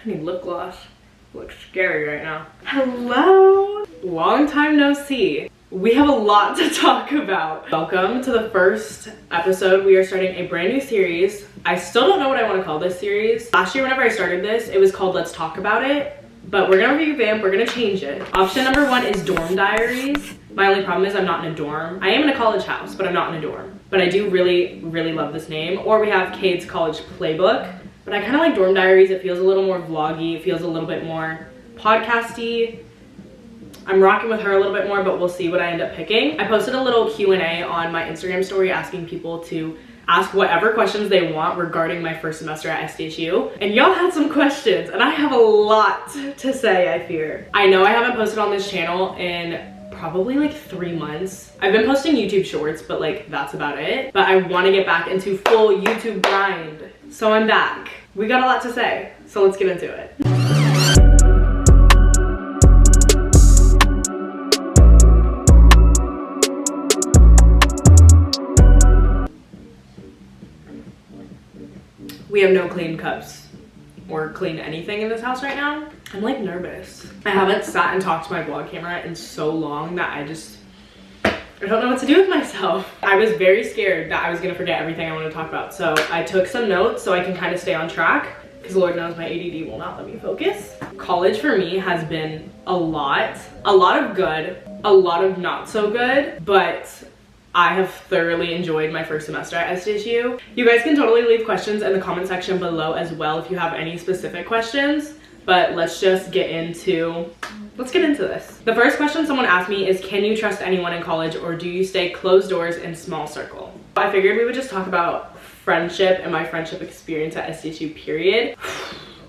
I need lip gloss. Looks scary right now. Hello! Long time no see. We have a lot to talk about. Welcome to the first episode. We are starting a brand new series. I still don't know what I want to call this series. Last year whenever I started this, it was called Let's Talk About It. But we're gonna revamp, we're gonna change it. Option number 1 is dorm diaries. My only problem is I'm not in a dorm. I am in a college house, but I'm not in a dorm. But I do really, really love this name. Or we have Cade's College Playbook. But I kind of like dorm diaries. It feels a little more vloggy. It feels a little bit more podcasty. I'm rocking with her a little bit more, but we'll see what I end up picking. I posted a little Q&A on my Instagram story asking people to ask whatever questions they want regarding my first semester at SDSU. And y'all had some questions, and I have a lot to say, I fear. I know I haven't posted on this channel in probably like 3 months. I've been posting YouTube shorts, but like that's about it. But I want to get back into full YouTube grind. So I'm back. We got a lot to say, so let's get into it. We have no clean cups or clean anything in this house right now. I'm like nervous. I haven't sat and talked to my vlog camera in so long that I don't know what to do with myself. I was very scared that I was gonna forget everything I want to talk about. So I took some notes so I can kind of stay on track, because Lord knows my ADD will not let me focus. College for me has been a lot of good, a lot of not so good, but I have thoroughly enjoyed my first semester at SDSU. You guys can totally leave questions in the comment section below as well if you have any specific questions, but let's get into this. The first question someone asked me is, can you trust anyone in college, or do you stay closed doors in small circle? I figured we would just talk about friendship and my friendship experience at SDSU, period.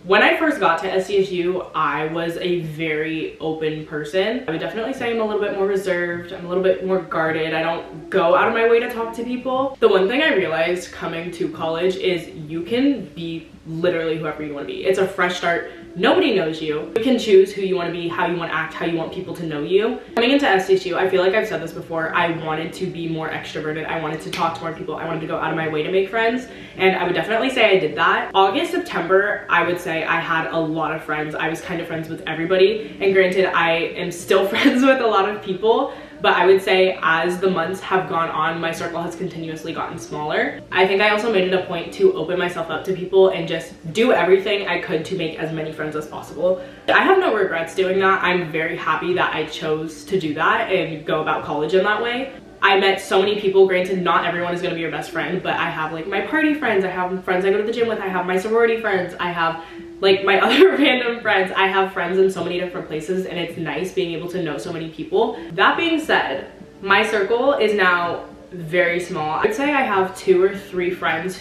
When I first got to SDSU, I was a very open person. I would definitely say I'm a little bit more reserved. I'm a little bit more guarded. I don't go out of my way to talk to people. The one thing I realized coming to college is you can be literally whoever you want to be. It's a fresh start. Nobody knows you. You can choose who you want to be, how you want to act, how you want people to know you. Coming into SDSU, I feel like I've said this before, I wanted to be more extroverted. I wanted to talk to more people. I wanted to go out of my way to make friends. And I would definitely say I did that. August, September, I would say I had a lot of friends. I was kind of friends with everybody. And granted, I am still friends with a lot of people. But I would say as the months have gone on, my circle has continuously gotten smaller. I think I also made it a point to open myself up to people and just do everything I could to make as many friends as possible. I have no regrets doing that. I'm very happy that I chose to do that and go about college in that way. I met so many people. Granted, not everyone is going to be your best friend, but I have like my party friends, I have friends I go to the gym with, I have my sorority friends, I have like my other random friends. I have friends in so many different places, and it's nice being able to know so many people. That being said, my circle is now very small. I'd say I have 2 or 3 friends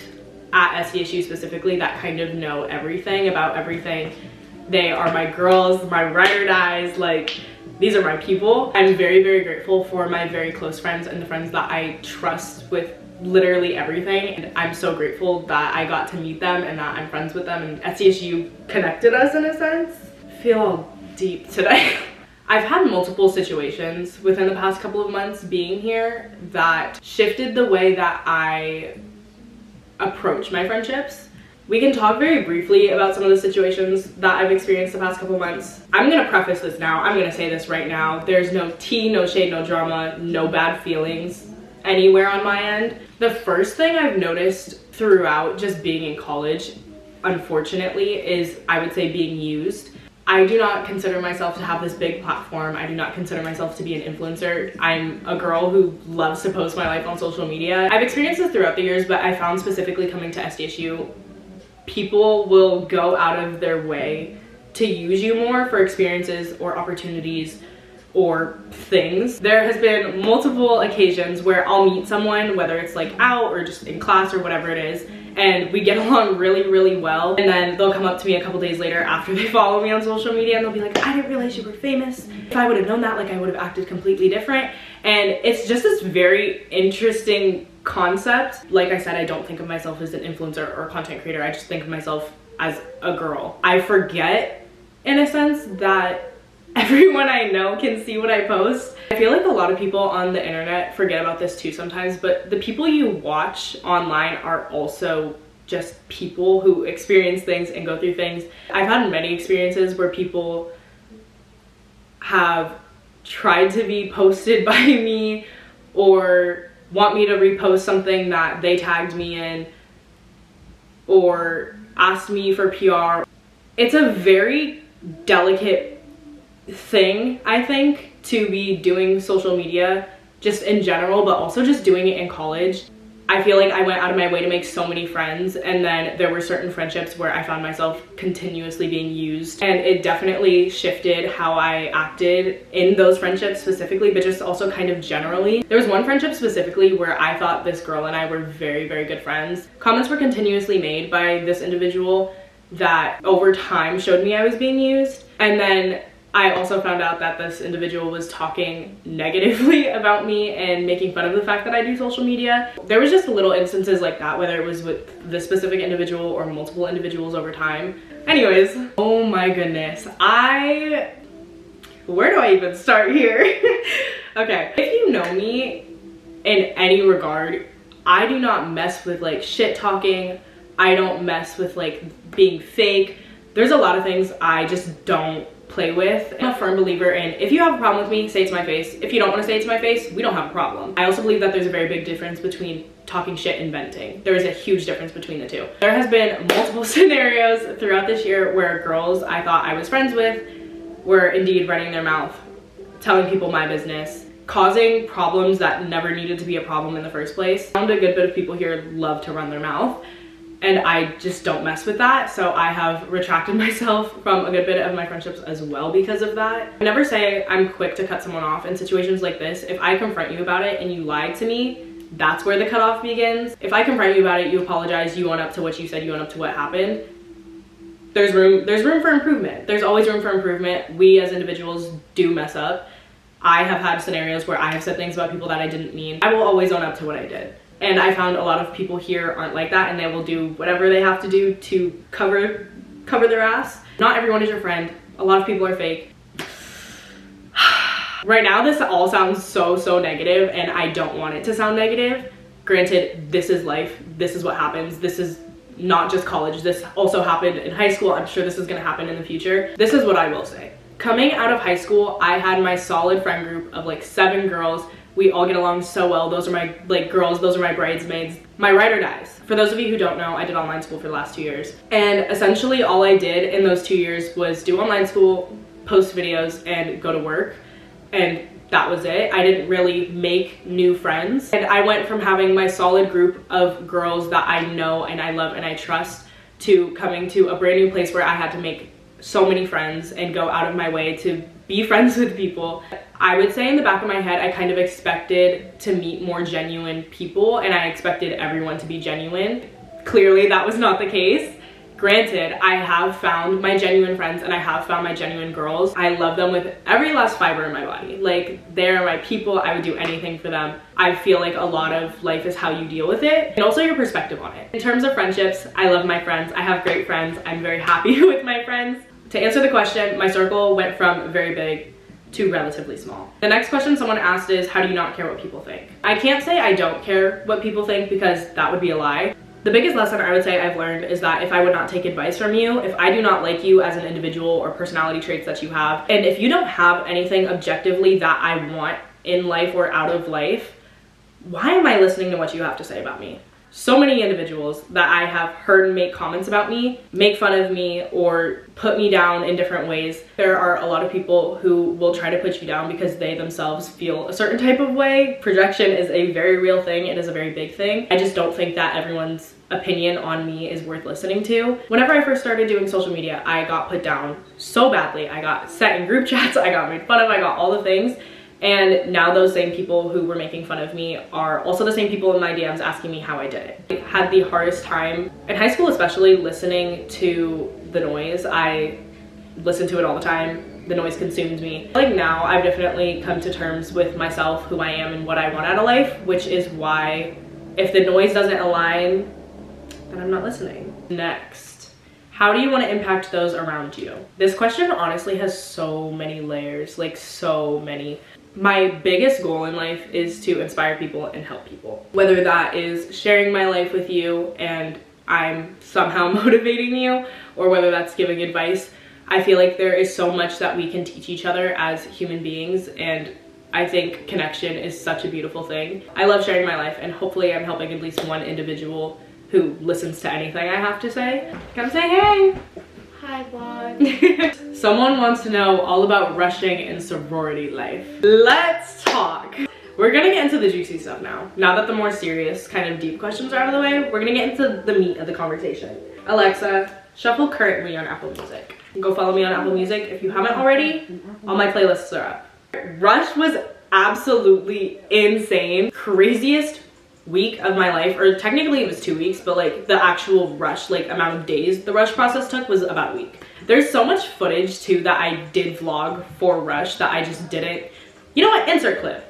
at SDSU specifically that kind of know everything about everything. They are my girls, my ride or dies, like these are my people. I'm very, very grateful for my very close friends and the friends that I trust with literally everything, and I'm so grateful that I got to meet them and that I'm friends with them, and SDSU connected us in a sense. I feel all deep today. I've had multiple situations within the past couple of months being here that shifted the way that I approach my friendships. We can talk very briefly about some of the situations that I've experienced the past couple of months. I'm gonna preface this now. I'm gonna say this right now. There's no tea, no shade, no drama, no bad feelings anywhere on my end. The first thing I've noticed throughout just being in college, unfortunately, is I would say being used. I do not consider myself to have this big platform. I do not consider myself to be an influencer. I'm a girl who loves to post my life on social media. I've experienced this throughout the years, but I found specifically coming to SDSU, people will go out of their way to use you more for experiences or opportunities or things. There has been multiple occasions where I'll meet someone, whether it's like out or just in class or whatever it is, and we get along really, really well. And then they'll come up to me a couple days later after they follow me on social media, and they'll be like, I didn't realize you were famous. If I would have known that, like, I would have acted completely different. And it's just this very interesting concept. Like I said, I don't think of myself as an influencer or content creator. I just think of myself as a girl. I forget, in a sense, that everyone I know can see what I post. I feel like a lot of people on the internet forget about this too sometimes, but the people you watch online are also just people who experience things and go through things. I've had many experiences where people have tried to be posted by me or want me to repost something that they tagged me in or asked me for PR. It's a very delicate thing, I think, to be doing social media just in general, but also just doing it in college. I feel like I went out of my way to make so many friends, and then there were certain friendships where I found myself continuously being used, and it definitely shifted how I acted in those friendships specifically, but just also kind of generally. There was one friendship specifically where I thought this girl and I were very, very good friends. Comments were continuously made by this individual that over time showed me I was being used, and then I also found out that this individual was talking negatively about me and making fun of the fact that I do social media. There was just little instances like that, whether it was with this specific individual or multiple individuals over time. Anyways, oh my goodness. Where do I even start here? Okay, if you know me in any regard, I do not mess with like shit talking. I don't mess with like being fake. There's a lot of things I just don't play with. I'm a firm believer in, if you have a problem with me, say it to my face. If you don't want to say it to my face, we don't have a problem. I also believe that there's a very big difference between talking shit and venting. There is a huge difference between the two. There has been multiple scenarios throughout this year where girls I thought I was friends with were indeed running their mouth, telling people my business, causing problems that never needed to be a problem in the first place. I found a good bit of people here love to run their mouth, and I just don't mess with that. So I have retracted myself from a good bit of my friendships as well because of that. I never say I'm quick to cut someone off in situations like this. If I confront you about it and you lied to me, that's where the cutoff begins. If I confront you about it, you apologize, you own up to what you said, you own up to what happened, there's room for improvement. There's always room for improvement. We as individuals do mess up. I have had scenarios where I have said things about people that I didn't mean. I will always own up to what I did. And I found a lot of people here aren't like that, and they will do whatever they have to do to cover their ass. Not everyone is your friend. A lot of people are fake. Right now, this all sounds so negative, and I don't want it to sound negative. Granted, this is life. This is what happens. This is not just college. This also happened in high school. I'm sure this is gonna happen in the future. This is what I will say. Coming out of high school, I had my solid friend group of like 7 girls. We all get along so well. Those are my girls, those are my bridesmaids. My ride or dies. For those of you who don't know, I did online school for the last 2 years. And essentially all I did in those 2 years was do online school, post videos, and go to work. And that was it. I didn't really make new friends. And I went from having my solid group of girls that I know and I love and I trust to coming to a brand new place where I had to make so many friends and go out of my way to be friends with people. I would say in the back of my head, I kind of expected to meet more genuine people, and I expected everyone to be genuine. Clearly that was not the case. Granted, I have found my genuine friends and I have found my genuine girls. I love them with every last fiber in my body. Like, they're my people. I would do anything for them. I feel like a lot of life is how you deal with it and also your perspective on it. In terms of friendships, I love my friends. I have great friends. I'm very happy with my friends. To answer the question, my circle went from very big to relatively small. The next question someone asked is, how do you not care what people think? I can't say I don't care what people think because that would be a lie. The biggest lesson I would say I've learned is that if I would not take advice from you, if I do not like you as an individual or personality traits that you have, and if you don't have anything objectively that I want in life or out of life, why am I listening to what you have to say about me? So many individuals that I have heard make comments about me, make fun of me, or put me down in different ways. There are a lot of people who will try to put you down because they themselves feel a certain type of way. Projection is a very real thing. It is a very big thing. I just don't think that everyone's opinion on me is worth listening to. Whenever I first started doing social media, I got put down so badly. I got set in group chats, I got made fun of, I got all the things. And now those same people who were making fun of me are also the same people in my DMs asking me how I did it. I had the hardest time, in high school especially, listening to the noise. I listened to it all the time. The noise consumed me. Like now, I've definitely come to terms with myself, who I am, and what I want out of life, which is why if the noise doesn't align, then I'm not listening. Next, how do you want to impact those around you? This question honestly has so many layers, like so many. My biggest goal in life is to inspire people and help people. Whether that is sharing my life with you and I'm somehow motivating you or whether that's giving advice. I feel like there is so much that we can teach each other as human beings, and I think connection is such a beautiful thing. I love sharing my life, and hopefully I'm helping at least one individual who listens to anything I have to say. Come say hey. Hi, vlog. Someone wants to know all about rushing in sorority life. Let's talk. We're gonna get into the juicy stuff now. Now that the more serious, kind of deep questions are out of the way, we're gonna get into the meat of the conversation. Alexa, shuffle currently on Apple Music. Go follow me on Apple Music if you haven't already. All my playlists are up. Rush was absolutely insane. Craziest week of my life, or technically it was 2 weeks, but like the actual rush, like amount of days the rush process took was about a week. There's so much footage too that I did vlog for rush that I just didn't. You know what? Insert clip.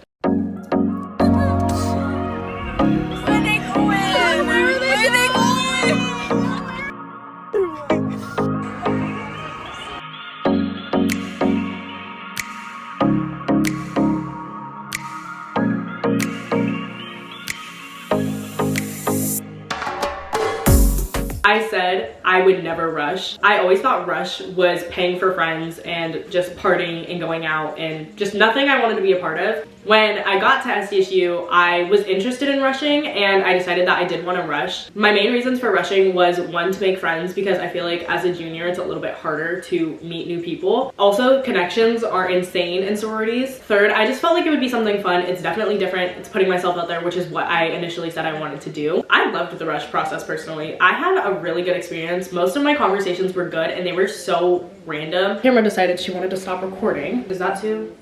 I said I would never rush. I always thought rush was paying for friends and just partying and going out and just nothing I wanted to be a part of. When I got to SDSU, I was interested in rushing and I decided that I did want to rush. My main reasons for rushing was one, to make friends, because I feel like as a junior it's a little bit harder to meet new people. Also, connections are insane in sororities. Third, I just felt like it would be something fun. It's definitely different. It's putting myself out there, which is what I initially said I wanted to do. I loved the rush process personally. I had a really good experience. Most of my conversations were good and they were so random. Camera decided she wanted to stop recording. Is that too?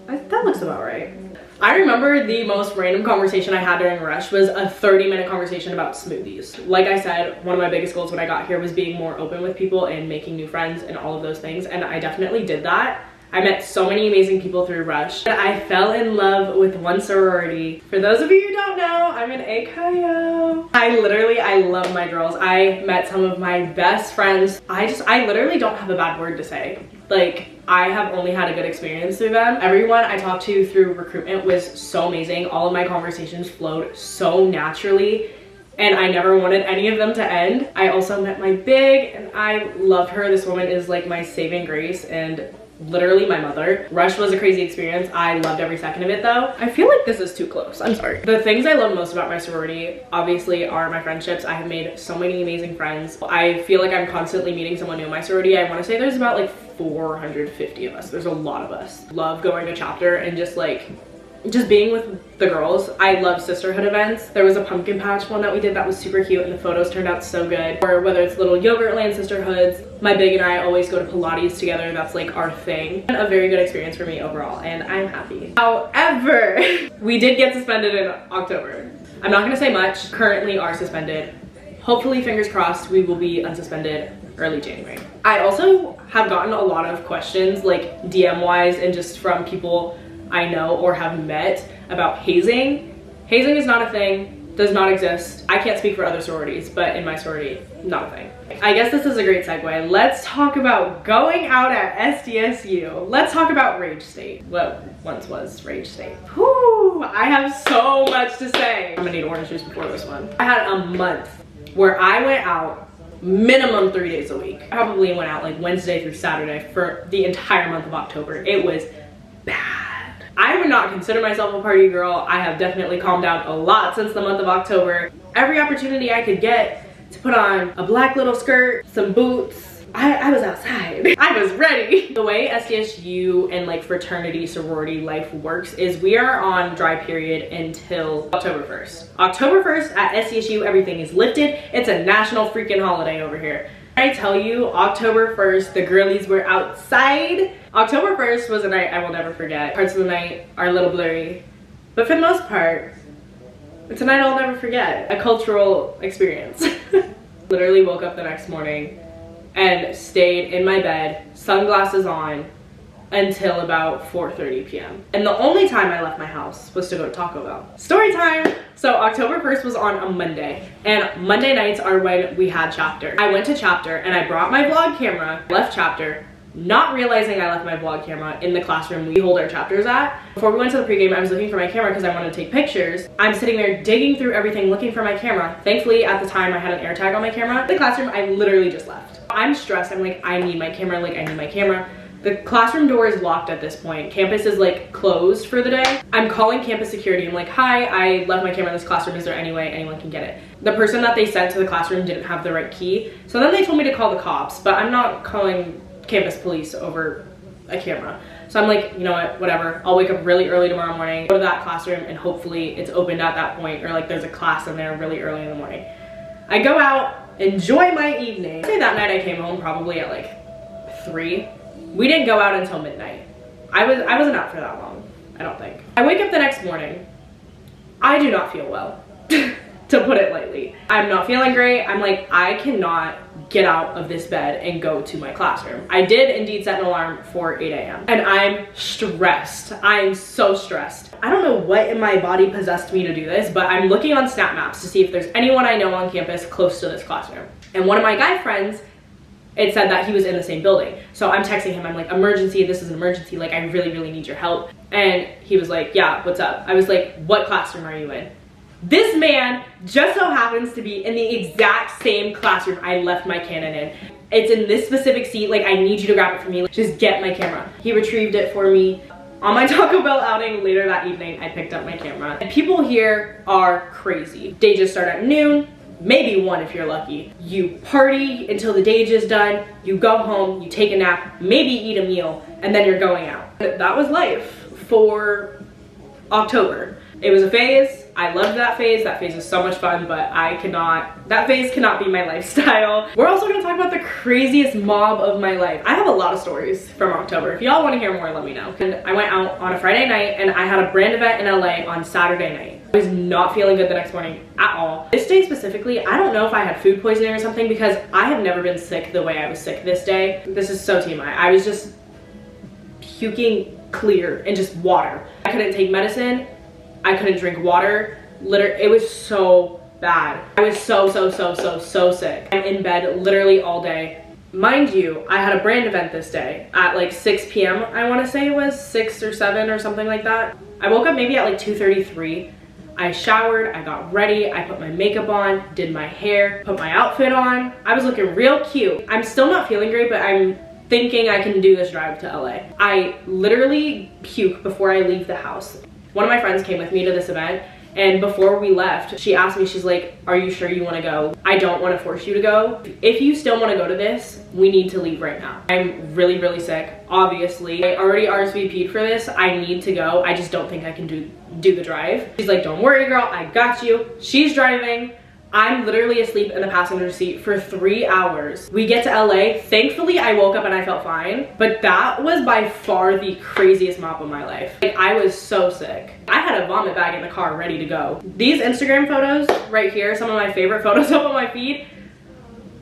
That looks about right. I remember the most random conversation I had during rush was a 30-minute conversation about smoothies. Like I said, one of my biggest goals when I got here was being more open with people and making new friends and all of those things, and I definitely did that. I met so many amazing people through rush. I fell in love with one sorority. For those of you who don't know, I'm an AKIO. I love my girls. I met some of my best friends. I literally don't have a bad word to say. Like, I have only had a good experience through them. Everyone I talked to through recruitment was so amazing. All of my conversations flowed so naturally, and I never wanted any of them to end. I also met my big, and I love her. This woman is like my saving grace and literally my mother. Rush was a crazy experience. I loved every second of it though. I feel like this is too close. I'm sorry. The things I love most about my sorority obviously are my friendships. I have made so many amazing friends. I feel like I'm constantly meeting someone new in my sorority. I want to say there's about like 450 of us. There's a lot of us. Love going to chapter and just being with the girls. I love sisterhood events. There was a pumpkin patch one that we did that was super cute and the photos turned out so good. Or whether it's little Yogurtland sisterhoods. My big and I always go to Pilates together. That's like our thing. A very good experience for me overall, and I'm happy. However, we did get suspended in October. I'm not gonna say much. Currently are suspended. Hopefully, fingers crossed, we will be unsuspended early January. I also have gotten a lot of questions, like DM wise and just from people I know or have met about hazing. Hazing is not a thing, does not exist. I can't speak for other sororities, but in my sorority, not a thing. I guess this is a great segue. Let's talk about going out at SDSU. Let's talk about Rage State. What once was Rage State. Whew, I have so much to say. I'm gonna need orange juice before this one. I had a month where I went out minimum 3 days a week. I probably went out like Wednesday through Saturday for the entire month of October. It was bad. I would not consider myself a party girl. I have definitely calmed down a lot since the month of October. Every opportunity I could get to put on a black little skirt, some boots, I was outside. I was ready. The way SDSU and like fraternity sorority life works is we are on dry period until October 1st. October 1st at SDSU, everything is lifted. It's a national freaking holiday over here. I tell you, October 1st, the girlies were outside. October 1st was a night I will never forget. Parts of the night are a little blurry, but for the most part, it's a night I'll never forget. A cultural experience. Literally woke up the next morning and stayed in my bed, sunglasses on, until about 4:30 p.m. And the only time I left my house was to go to Taco Bell. Story time! So October 1st was on a Monday, and Monday nights are when we had chapter. I went to chapter and I brought my vlog camera, left chapter, not realizing I left my vlog camera in the classroom we hold our chapters at. Before we went to the pregame, I was looking for my camera because I wanted to take pictures. I'm sitting there digging through everything, looking for my camera. Thankfully, at the time, I had an air tag on my camera. In the classroom, I literally just left. I'm stressed. I'm like, I need my camera, like I need my camera. The classroom door is locked at this point. Campus is like closed for the day. I'm calling campus security. I'm like, hi, I left my camera in this classroom. Is there any way anyone can get it? The person that they sent to the classroom didn't have the right key. So then they told me to call the cops, but I'm not calling campus police over a camera. So I'm like, you know what, whatever. I'll wake up really early tomorrow morning, go to that classroom, and hopefully it's opened at that point, or like there's a class in there really early in the morning. I go out, enjoy my evening. I'd say that night I came home probably at like 3. We didn't go out until midnight. I wasn't out for that long, I don't think. I wake up the next morning. I do not feel well, to put it lightly. I'm not feeling great. I'm like, I cannot get out of this bed and go to my classroom. I did indeed set an alarm for 8 a.m. and I'm stressed. I'm so stressed. I don't know what in my body possessed me to do this, but I'm looking on Snap Maps to see if there's anyone I know on campus close to this classroom. And one of my guy friends, it said that he was in the same building. So I'm texting him, I'm like, emergency, this is an emergency, like I really, really need your help. And he was like, yeah, what's up? I was like, what classroom are you in? This man just so happens to be in the exact same classroom I left my Canon in. It's in this specific seat, like I need you to grab it for me, like, just get my camera. He retrieved it for me. On my Taco Bell outing later that evening, I picked up my camera. And people here are crazy. Day just start at noon. Maybe 1 if you're lucky. You party until the day is done, you go home, you take a nap, maybe eat a meal, and then you're going out. That was life for October. It was a phase. I loved that phase. That phase was so much fun, but that phase cannot be my lifestyle. We're also gonna talk about the craziest mob of my life. I have a lot of stories from October. If y'all wanna hear more, let me know. And I went out on a Friday night and I had a brand event in LA on Saturday night. I was not feeling good the next morning at all. This day specifically, I don't know if I had food poisoning or something because I have never been sick the way I was sick this day. This is so TMI. I was just puking clear and just water. I couldn't take medicine. I couldn't drink water. Literally, it was so bad. I was so sick. I'm in bed literally all day. Mind you, I had a brand event this day at like 6 p.m. I want to say it was 6 or 7 or something like that. I woke up maybe at like 2:33. I showered, I got ready, I put my makeup on, did my hair, put my outfit on. I was looking real cute. I'm still not feeling great, but I'm thinking I can do this drive to LA. I literally puke before I leave the house. One of my friends came with me to this event, and before we left, she asked me, she's like, are you sure you want to go? I don't want to force you to go. If you still want to go to this, we need to leave right now. I'm really, really sick, obviously. I already RSVP'd for this. I need to go. I just don't think I can do the drive. She's like, don't worry, girl, I got you. She's driving. I'm literally asleep in the passenger seat for 3 hours. We get to LA. Thankfully, I woke up and I felt fine, but that was by far the craziest mop of my life. Like, I was so sick. I had a vomit bag in the car ready to go. These Instagram photos right here, some of my favorite photos up on my feed,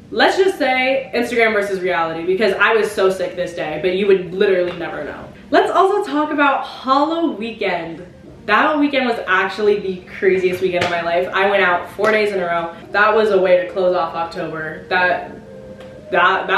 let's just say Instagram versus reality because I was so sick this day, but you would literally never know. Let's also talk about Halloween weekend. That weekend was actually the craziest weekend of my life. I went out 4 days in a row. That was a way to close off October. That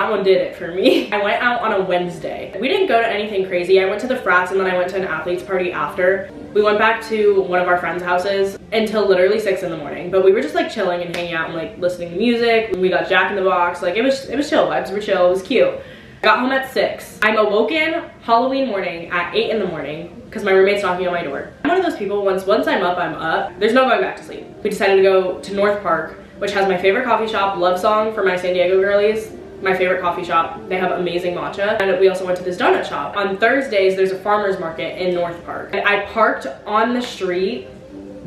one did it for me. I went out on a Wednesday. We didn't go to anything crazy. I went to the frats and then I went to an athlete's party after. We went back to one of our friends' houses until literally 6 in the morning. But we were just like chilling and hanging out and like listening to music. We got Jack in the Box. Like it was chill. Vibes were chill. It was cute. I got home at 6. I'm awoken Halloween morning at 8 in the morning because my roommate's knocking on my door. I'm one of those people, once I'm up, I'm up. There's no going back to sleep. We decided to go to North Park, which has my favorite coffee shop, Love Song for my San Diego girlies. My favorite coffee shop. They have amazing matcha. And we also went to this donut shop. On Thursdays, there's a farmer's market in North Park. And I parked on the street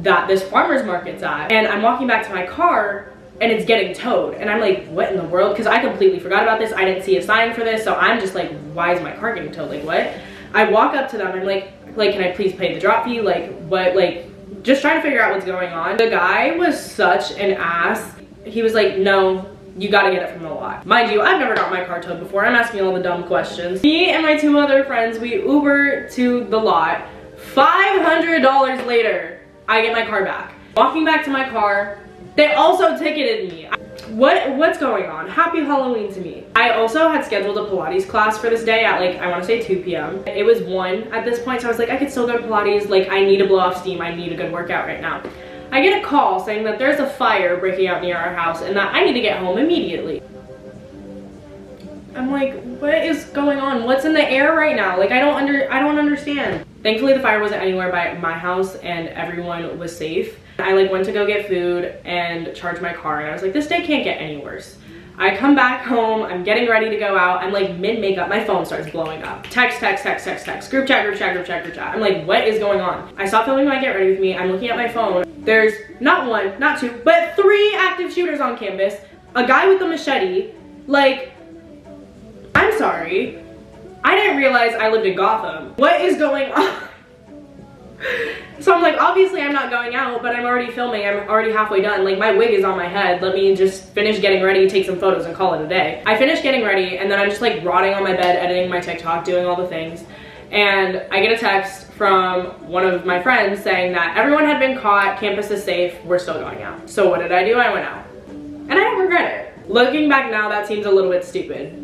that this farmer's market's at. And I'm walking back to my car and it's getting towed. And I'm like, what in the world? Because I completely forgot about this. I didn't see a sign for this. So I'm just like, why is my car getting towed? Like, what? I walk up to them. I'm like, can I please pay the drop fee? Like, what? Like, just trying to figure out what's going on. The guy was such an ass. He was like, no, you gotta get it from the lot. Mind you, I've never got my car towed before. I'm asking all the dumb questions. Me and my 2 other friends, we Uber to the lot. $500 later, I get my car back. Walking back to my car, they also ticketed me. What's going on? Happy Halloween to me. I also had scheduled a Pilates class for this day at like, I want to say 2 p.m. It was 1 at this point, so I was like, I could still go to Pilates. Like, I need to blow off steam. I need a good workout right now. I get a call saying that there's a fire breaking out near our house and that I need to get home immediately. I'm like, what is going on? What's in the air right now? Like, I don't understand. Thankfully, the fire wasn't anywhere by my house and everyone was safe. I like went to go get food and charge my car, and I was like, this day can't get any worse. I come back home, I'm getting ready to go out. I'm like mid-makeup, my phone starts blowing up. Text, group chat. I'm like, what is going on? I stop filming my Get Ready With Me. I'm looking at my phone. There's not 1, not 2, but 3 active shooters on campus. A guy with a machete. Like, I'm sorry. I didn't realize I lived in Gotham. What is going on? So I'm like, obviously I'm not going out, but I'm already filming. I'm already halfway done. Like, my wig is on my head. Let me just finish getting ready, take some photos, and call it a day. I finished getting ready, and then I'm just like rotting on my bed, editing my TikTok, doing all the things. And I get a text from one of my friends saying that everyone had been caught, campus is safe, we're still going out. So what did I do? I went out. And I don't regret it. Looking back now, that seems a little bit stupid.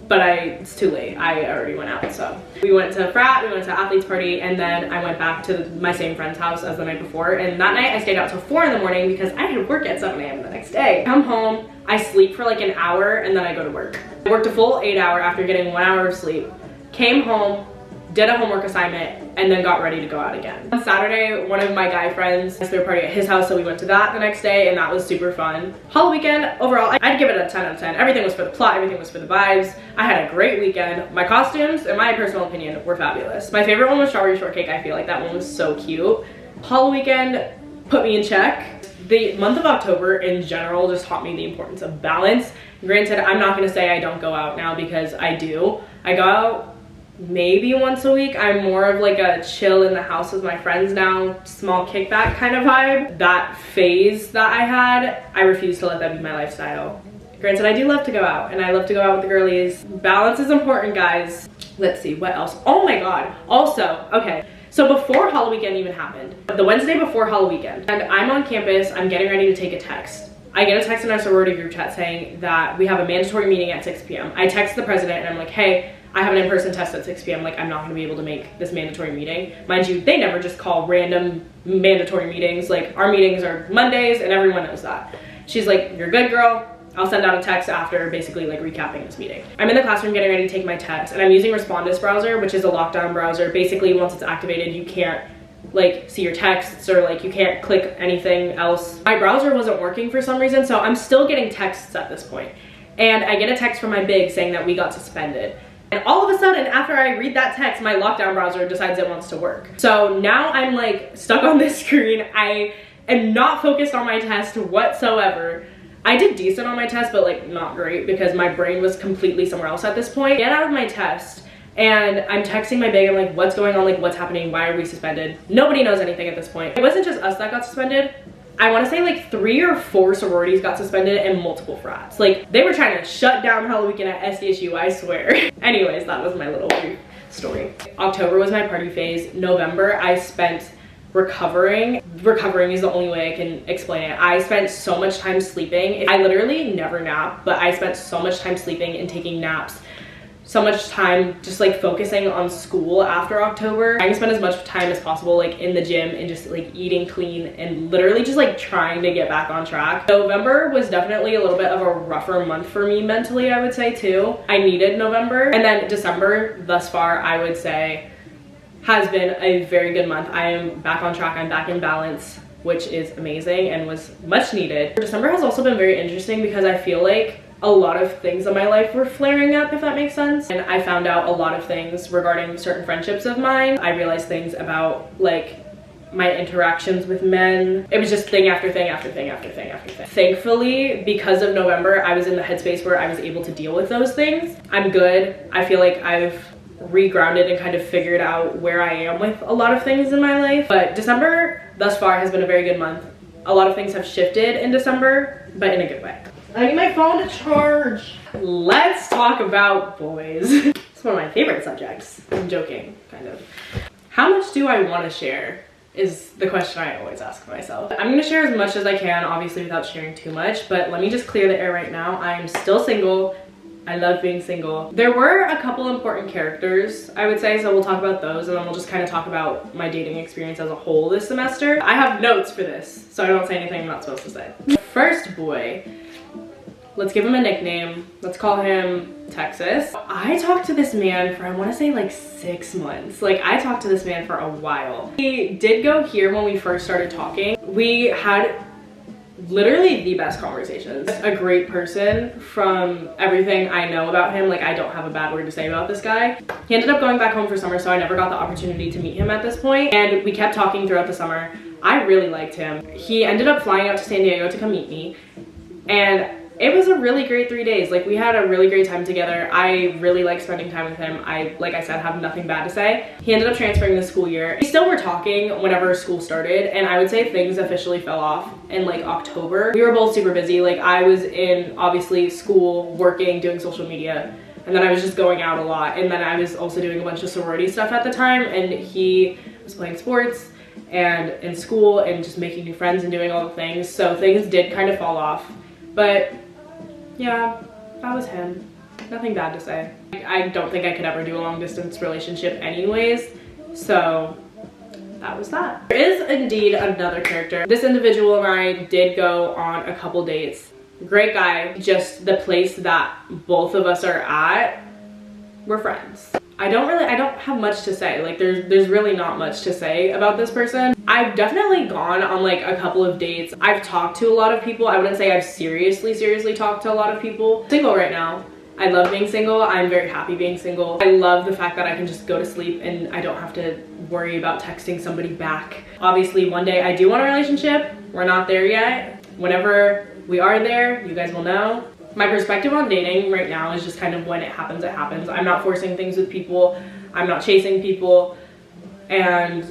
But it's too late. I already went out, so. We went to frat, we went to athlete's party, and then I went back to my same friend's house as the night before. And that night I stayed out till 4 in the morning because I had work at 7 a.m. the next day. I come home, I sleep for like an hour, and then I go to work. I worked a full 8-hour after getting 1 hour of sleep. Came home, did a homework assignment, and then got ready to go out again. On Saturday, one of my guy friends threw a party at his house, so we went to that the next day, and that was super fun. Halloween weekend, overall, I'd give it a 10 out of 10. Everything was for the plot, everything was for the vibes. I had a great weekend. My costumes, in my personal opinion, were fabulous. My favorite one was Strawberry Shortcake. I feel like that one was so cute. Halloween weekend put me in check. The month of October in general just taught me the importance of balance. Granted, I'm not gonna say I don't go out now because I do. I go out maybe once a week. I'm more of like a chill in the house with my friends now, small kickback kind of vibe. That phase that I had, I refuse to let that be my lifestyle. Granted, I do love to go out, and I love to go out with the girlies. Balance is important, guys. Let's see, what else? Oh my God, also, okay. So before Halloween weekend even happened, the Wednesday before Halloween weekend, and I'm on campus, I'm getting ready to take a text. I get a text in our sorority group chat saying that we have a mandatory meeting at 6 p.m. I text the president and I'm like, hey, I have an in-person test at 6 p.m. Like, I'm not gonna be able to make this mandatory meeting. Mind you, they never just call random mandatory meetings. Like, our meetings are Mondays and everyone knows that. She's like, you're good, girl. I'll send out a text after basically like recapping this meeting. I'm in the classroom getting ready to take my test, and I'm using Respondus browser, which is a lockdown browser. Basically, once it's activated, you can't like see your texts or like you can't click anything else. My browser wasn't working for some reason, so I'm still getting texts at this point. And I get a text from my big saying that we got suspended. And all of a sudden, after I read that text, my lockdown browser decides it wants to work. So now I'm like stuck on this screen. I am not focused on my test whatsoever. I did decent on my test, but like not great because my brain was completely somewhere else at this point. Get out of my test and I'm texting my big, I'm like, what's going on? Like, what's happening? Why are we suspended? Nobody knows anything at this point. It wasn't just us that got suspended. I want to say like 3 or 4 sororities got suspended and multiple frats. Like, they were trying to shut down Halloween weekend at SDSU, I swear. Anyways, that was my little brief story. October was my party phase. November, I spent recovering. Recovering is the only way I can explain it. I spent so much time sleeping. I literally never nap, but I spent so much time sleeping and taking naps. So much time just like focusing on school after October. I spent as much time as possible like in the gym and just like eating clean and literally just like trying to get back on track. November was definitely a little bit of a rougher month for me mentally, I would say too. I needed November. And then December thus far, I would say, has been a very good month. I am back on track, I'm back in balance, which is amazing and was much needed. December has also been very interesting because I feel like a lot of things in my life were flaring up, if that makes sense. And I found out a lot of things regarding certain friendships of mine. I realized things about like my interactions with men. It was just thing after thing after thing after thing after thing. Thankfully, because of November, I was in the headspace where I was able to deal with those things. I'm good. I feel like I've regrounded and kind of figured out where I am with a lot of things in my life. But December thus far has been a very good month. A lot of things have shifted in December, but in a good way. I need my phone to charge. Let's talk about boys. It's one of my favorite subjects. I'm joking, kind of. How much do I want to share is the question I always ask myself. I'm gonna share as much as I can, obviously without sharing too much, but let me just clear the air right now. I'm still single. I love being single. There were a couple important characters, I would say, so we'll talk about those, and then we'll just kind of talk about my dating experience as a whole this semester. I have notes for this, so I don't say anything I'm not supposed to say. First boy, let's give him a nickname. Let's call him Texas. I talked to this man for, I want to say like 6 months. Like, I talked to this man for a while. He did go here when we first started talking. We had literally the best conversations. A great person from everything I know about him. Like, I don't have a bad word to say about this guy. He ended up going back home for summer, so I never got the opportunity to meet him at this point. And we kept talking throughout the summer. I really liked him. He ended up flying out to San Diego to come meet me. And it was a really great 3 days. Like, we had a really great time together. I really like spending time with him. Like I said, have nothing bad to say. He ended up transferring this school year. We still were talking whenever school started, and I would say things officially fell off in like October. We were both super busy. Like, I was in, obviously, school, working, doing social media, and then I was just going out a lot. And then I was also doing a bunch of sorority stuff at the time, and he was playing sports and in school and just making new friends and doing all the things. So things did kind of fall off. But yeah, that was him. Nothing bad to say. I don't think I could ever do a long distance relationship anyways, so that was that. There is indeed another character. This individual and I did go on a couple dates. Great guy, just the place that both of us are at, we're friends. I don't have much to say. Like, there's really not much to say about this person. I've definitely gone on like a couple of dates. I've talked to a lot of people. I wouldn't say I've seriously talked to a lot of people. Single right now. I love being single. I'm very happy being single. I love the fact that I can just go to sleep and I don't have to worry about texting somebody back. Obviously, one day I do want a relationship. We're not there yet. Whenever we are there, you guys will know. My perspective on dating right now is just kind of when it happens, it happens. I'm not forcing things with people. I'm not chasing people. And,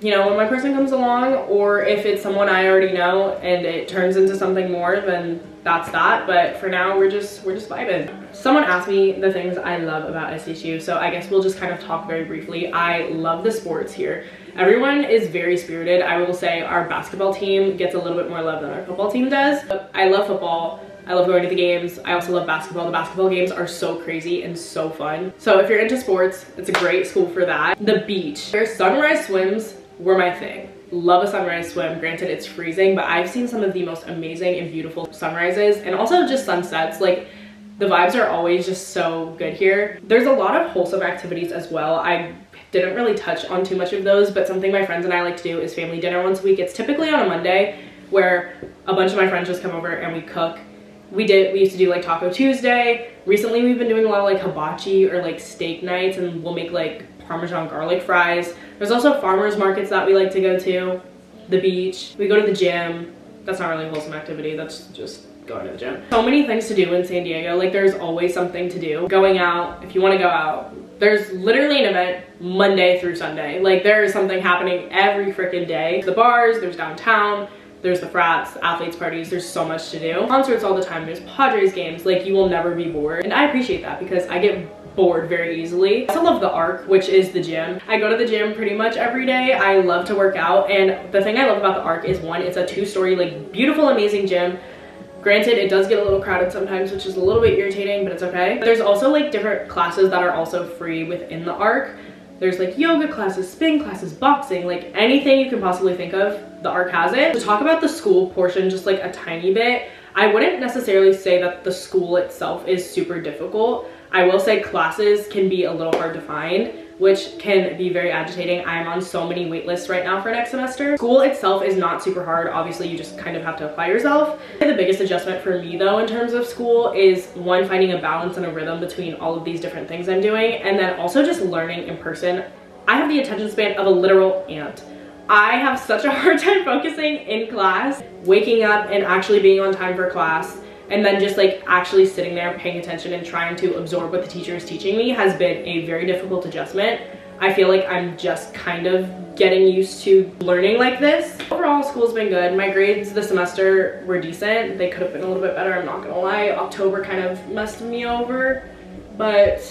you know, when my person comes along, or if it's someone I already know and it turns into something more, then that's that. But for now, we're just vibing. Someone asked me the things I love about SDSU, so I guess we'll just kind of talk very briefly. I love the sports here. Everyone is very spirited. I will say our basketball team gets a little bit more love than our football team does. I love football. I love going to the games. I also love basketball. The basketball games are so crazy and so fun. So if you're into sports, it's a great school for that. The beach. Their sunrise swims were my thing. Love a sunrise swim. Granted, it's freezing, but I've seen some of the most amazing and beautiful sunrises and also just sunsets. Like, the vibes are always just so good here. There's a lot of wholesome activities as well. I didn't really touch on too much of those, but something my friends and I like to do is family dinner once a week. It's typically on a Monday where a bunch of my friends just come over and we cook. We used to do like Taco Tuesday. Recently we've been doing a lot of like hibachi or like steak nights, and we'll make like Parmesan garlic fries. There's also farmers markets that we like to go to. The beach. We go to the gym. That's not really a wholesome activity. That's just going to the gym. So many things to do in San Diego. Like, there's always something to do. Going out, if you want to go out. There's literally an event Monday through Sunday. Like, there is something happening every freaking day. The bars, there's downtown. There's the frats, athletes parties, there's so much to do. Concerts all the time, there's Padres games, like, you will never be bored. And I appreciate that because I get bored very easily. I also love the ARC, which is the gym. I go to the gym pretty much every day. I love to work out, and the thing I love about the ARC is, one, it's a 2-story, like, beautiful, amazing gym. Granted, it does get a little crowded sometimes, which is a little bit irritating, but it's okay. There's also like different classes that are also free within the ARC. There's like yoga classes, spin classes, boxing, like anything you can possibly think of, the ARC has it. To talk about the school portion just like a tiny bit, I wouldn't necessarily say that the school itself is super difficult. I will say classes can be a little hard to find, which can be very agitating. I'm on so many wait lists right now for next semester. School itself is not super hard. Obviously, you just kind of have to apply yourself. The biggest adjustment for me though in terms of school is, one, finding a balance and a rhythm between all of these different things I'm doing, and then also just learning in person. I have the attention span of a literal ant. I have such a hard time focusing in class, waking up and actually being on time for class, and then just like actually sitting there paying attention and trying to absorb what the teacher is teaching me has been a very difficult adjustment. I feel like I'm just kind of getting used to learning like this. Overall, school's been good. My grades this semester were decent. They could have been a little bit better, I'm not gonna lie. October kind of messed me over, but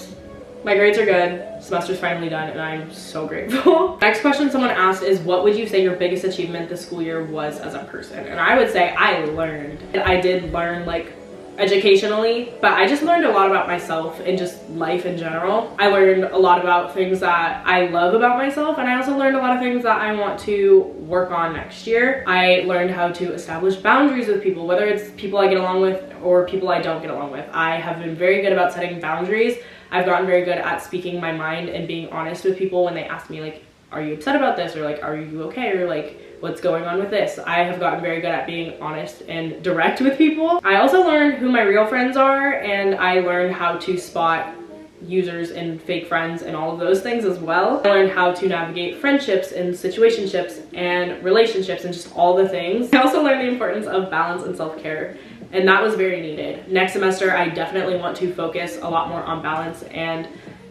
My grades are good, semester's finally done, and I'm so grateful. Next question someone asked is, what would you say your biggest achievement this school year was as a person? And I would say I learned. I did learn, like, educationally, but I just learned a lot about myself and just life in general. I learned a lot about things that I love about myself, and I also learned a lot of things that I want to work on next year. I learned how to establish boundaries with people, whether it's people I get along with or people I don't get along with. I have been very good about setting boundaries. I've gotten very good at speaking my mind and being honest with people when they ask me, like, are you upset about this? Or like, are you okay? Or like, what's going on with this? I have gotten very good at being honest and direct with people. I also learned who my real friends are, and I learned how to spot users and fake friends and all of those things as well. I learned how to navigate friendships and situationships and relationships and just all the things. I also learned the importance of balance and self-care, and that was very needed. Next semester, I definitely want to focus a lot more on balance and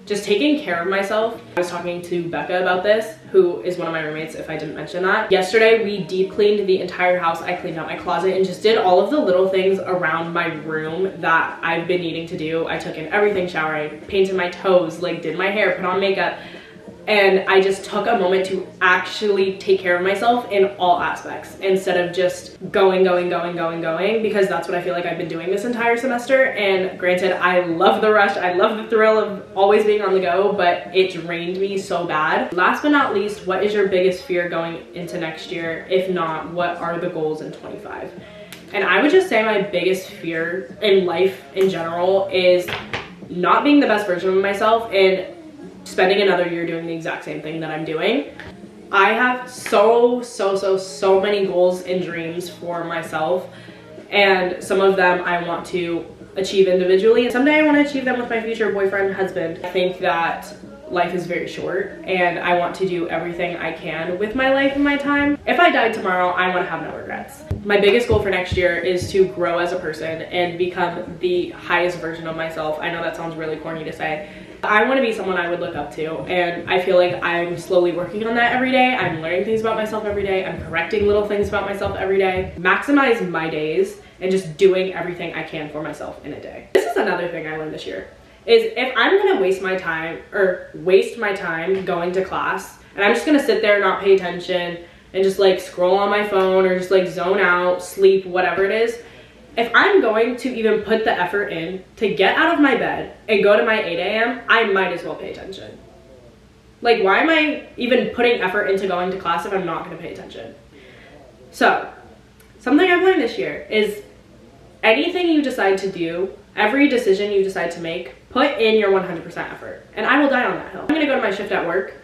just taking care of myself. I was talking to Becca about this, who is one of my roommates, if I didn't mention that. Yesterday, we deep cleaned the entire house. I cleaned out my closet and just did all of the little things around my room that I've been needing to do. I took in everything, showered, I painted my toes, like did my hair, put on makeup. And I just took a moment to actually take care of myself in all aspects instead of just going, because that's what I feel like I've been doing this entire semester. And granted, I love the rush. I love the thrill of always being on the go, but it drained me so bad. Last but not least, what is your biggest fear going into next year? If not, what are the goals in 25? And I would just say my biggest fear in life in general is not being the best version of myself and spending another year doing the exact same thing that I'm doing. I have so many goals and dreams for myself, and some of them I want to achieve individually, and someday I want to achieve them with my future boyfriend, husband. I think that life is very short, and I want to do everything I can with my life and my time. If I died tomorrow, I want to have no regrets. My biggest goal for next year is to grow as a person and become the highest version of myself. I know that sounds really corny to say. I want to be someone I would look up to, and I feel like I'm slowly working on that every day. I'm learning things about myself every day. I'm correcting little things about myself every day. Maximize my days and just doing everything I can for myself in a day. This is another thing I learned this year, is if I'm gonna waste my time going to class, and I'm just gonna sit there, not pay attention, and just like scroll on my phone or just like zone out, sleep, whatever it is, if I'm going to even put the effort in to get out of my bed and go to my 8 a.m., I might as well pay attention. Like, why am I even putting effort into going to class if I'm not going to pay attention? So, something I've learned this year is anything you decide to do, every decision you decide to make, put in your 100% effort. And I will die on that hill. I'm going to go to my shift at work.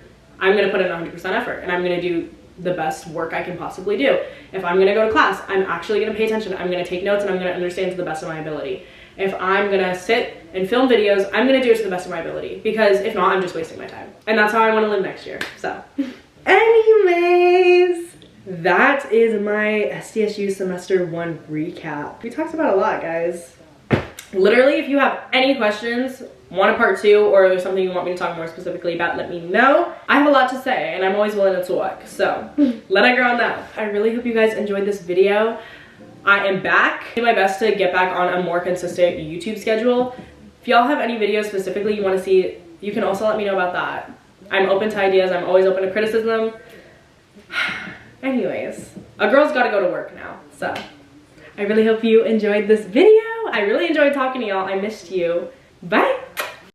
I'm going to put in 100% effort, and I'm going to do the best work I can possibly do. If I'm gonna go to class, I'm actually gonna pay attention. I'm gonna take notes, and I'm gonna understand to the best of my ability. If I'm gonna sit and film videos, I'm gonna do it to the best of my ability, because if not, I'm just wasting my time. And that's how I wanna live next year, so. Anyways, that is my SDSU semester 1 recap. We talked about a lot, guys. Literally, if you have any questions, want a part 2, or there's something you want me to talk more specifically about, let me know. I have a lot to say, and I'm always willing to talk, so let a girl know. I really hope you guys enjoyed this video. I am back. I do my best to get back on a more consistent YouTube schedule. If y'all have any videos specifically you want to see, you can also let me know about that. I'm open to ideas. I'm always open to criticism. Anyways, a girl's got to go to work now, so I really hope you enjoyed this video. I really enjoyed talking to y'all. I missed you. Bye.